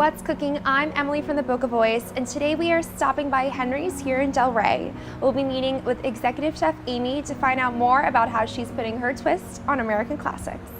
What's cooking? I'm Emily from the Boca Voice, and today we are stopping by Henry's here in Del Rey. We'll be meeting with Executive Chef Amy to find out more about how she's putting her twist on American classics.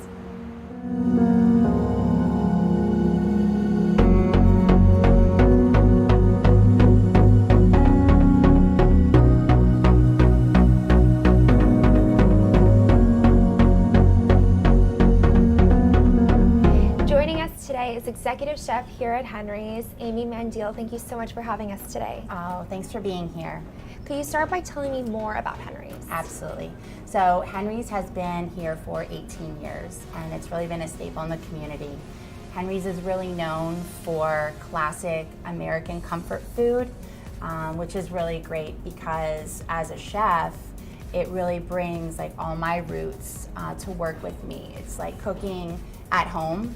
Today is Executive Chef here at Henry's, Amy Mandile. Thank you so much for having us today. Oh, thanks for being here. Could you start by telling me more about Henry's? Absolutely. So Henry's has been here for 18 years, and it's really been a staple in the community. Henry's is really known for classic American comfort food, which is really great because as a chef, it really brings like all my roots to work with me. It's like cooking at home,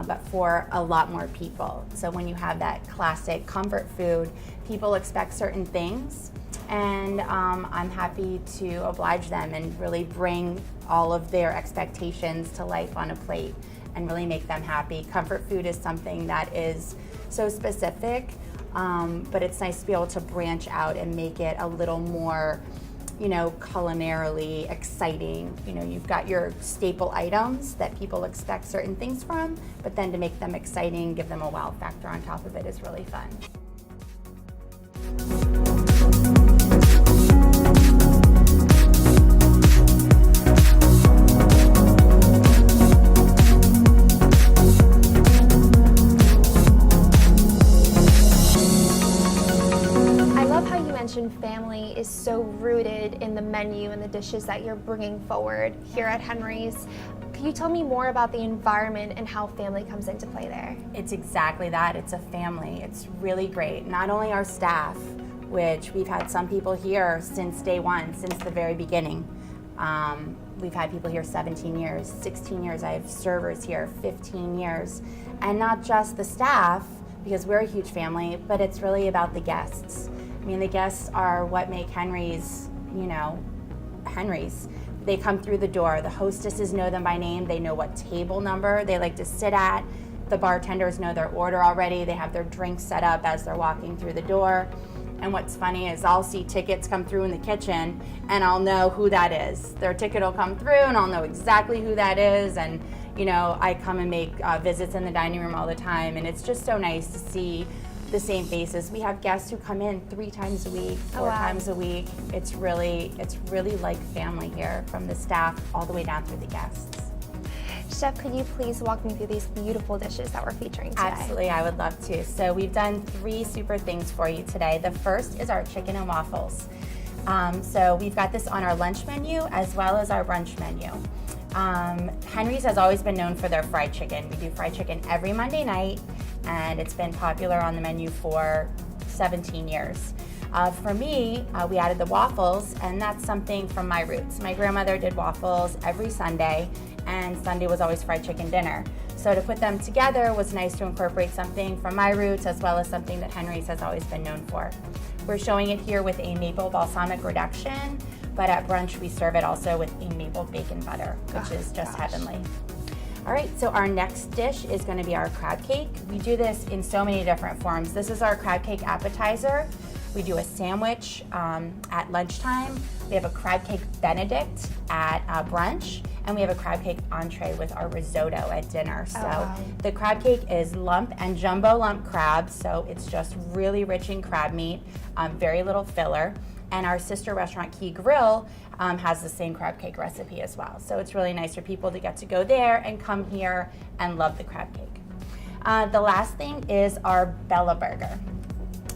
but for a lot more people. So when you have that classic comfort food, people expect certain things, and I'm happy to oblige them and really bring all of their expectations to life on a plate and really make them happy. Comfort food is something that is so specific, but it's nice to be able to branch out and make it a little more, culinarily exciting. You've got your staple items that people expect certain things from, but then to make them exciting, give them a wow factor on top of it is really fun. Family is so rooted in the menu and the dishes that you're bringing forward here at Henry's. Can you tell me more about the environment and how family comes into play there? It's exactly that. It's a family. It's really great. Not only our staff, which we've had some people here since day one, since the very beginning. We've had people here 17 years, 16 years. I have servers here 15 years. And not just the staff, because we're a huge family, but it's really about the guests. The guests are what make Henry's, Henry's. They come through the door. The hostesses know them by name. They know what table number they like to sit at. The bartenders know their order already. They have their drinks set up as they're walking through the door. And what's funny is I'll see tickets come through in the kitchen and I'll know who that is. Their ticket will come through and I'll know exactly who that is. And, I come and make visits in the dining room all the time. And it's just so nice to see the same faces. We have guests who come in 3 times a week, 4 times a week. It's really like family here, from the staff all the way down through the guests. Chef, could you please walk me through these beautiful dishes that we're featuring today? Absolutely, I would love to. So we've done 3 super things for you today. The first is our chicken and waffles. So we've got this on our lunch menu as well as our brunch menu. Henry's has always been known for their fried chicken. We do fried chicken every Monday night, and it's been popular on the menu for 17 years. For me, we added the waffles, and that's something from my roots. My grandmother did waffles every Sunday, and Sunday was always fried chicken dinner. So to put them together was nice to incorporate something from my roots as well as something that Henry's has always been known for. We're showing it here with a maple balsamic reduction, but at brunch we serve it also with a maple bacon butter, which is just heavenly. All right, so our next dish is going to be our crab cake. We do this in so many different forms. This is our crab cake appetizer. We do a sandwich at lunchtime. We have a crab cake benedict at brunch, and we have a crab cake entree with our risotto at dinner. So the crab cake is lump and jumbo lump crab, so it's just really rich in crab meat, very little filler. And our sister restaurant, Key Grill, has the same crab cake recipe as well. So it's really nice for people to get to go there and come here and love the crab cake. The last thing is our Bella Burger.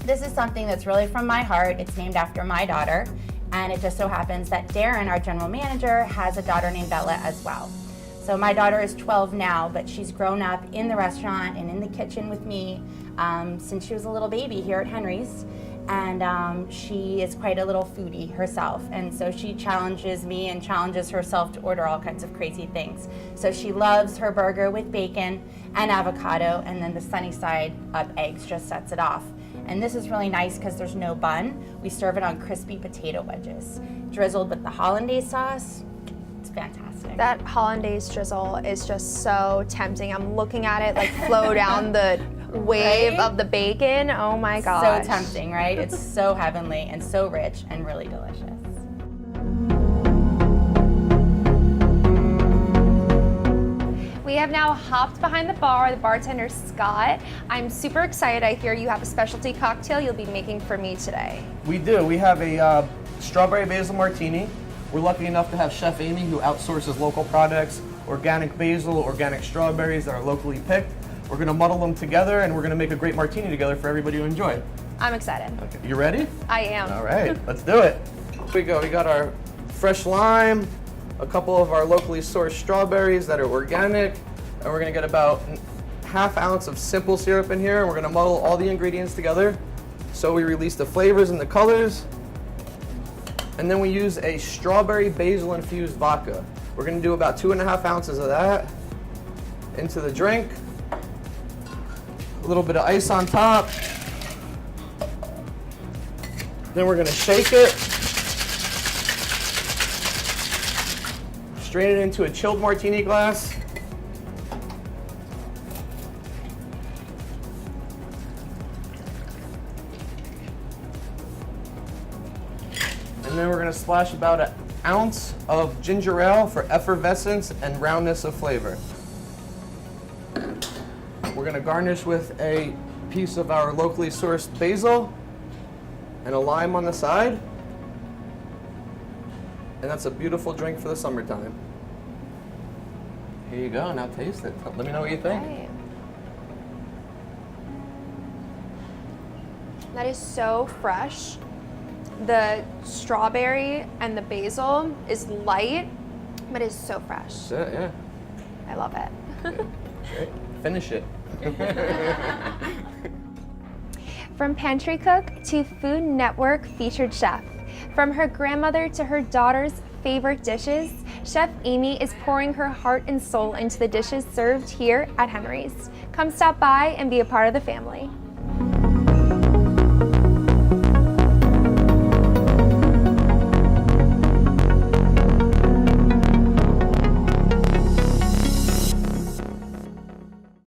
This is something that's really from my heart. It's named after my daughter, and it just so happens that Darren, our general manager, has a daughter named Bella as well. So my daughter is 12 now, but she's grown up in the restaurant and in the kitchen with me since she was a little baby here at Henry's. And she is quite a little foodie herself, and so she challenges me and challenges herself to order all kinds of crazy things. So she loves her burger with bacon and avocado, and then the sunny side up eggs just sets it off. And this is really nice because there's no bun. We serve it on crispy potato wedges, drizzled with the hollandaise sauce. It's fantastic. That hollandaise drizzle is just so tempting. I'm looking at it like flow down the wave right? of the bacon. Oh my gosh. So tempting, right? It's so heavenly and so rich and really delicious. We have now hopped behind the bar, the bartender Scott. I'm super excited. I hear you have a specialty cocktail you'll be making for me today. We do. We have a strawberry basil martini. We're lucky enough to have Chef Amy, who outsources local products, organic basil, organic strawberries that are locally picked. We're gonna muddle them together and we're gonna make a great martini together for everybody to enjoy. I'm excited. Okay, you ready? I am. All right, let's do it. Here we go. We got our fresh lime, a couple of our locally sourced strawberries that are organic, and we're gonna get about ½ ounce of simple syrup in here, and we're gonna muddle all the ingredients together so we release the flavors and the colors. And then we use a strawberry basil infused vodka. We're gonna do about 2½ ounces of that into the drink. A little bit of ice on top. Then we're gonna shake it. Strain it into a chilled martini glass. And then we're gonna splash about an ounce of ginger ale for effervescence and roundness of flavor. We're gonna garnish with a piece of our locally sourced basil and a lime on the side. And that's a beautiful drink for the summertime. Here you go, now taste it. Let me know what you think. Right. That is so fresh. The strawberry and the basil is light, but it's so fresh. That's it, yeah. I love it. Great. Finish it. From pantry cook to Food Network featured chef. From her grandmother to her daughter's favorite dishes, Chef Amy is pouring her heart and soul into the dishes served here at Henry's. Come stop by and be a part of the family.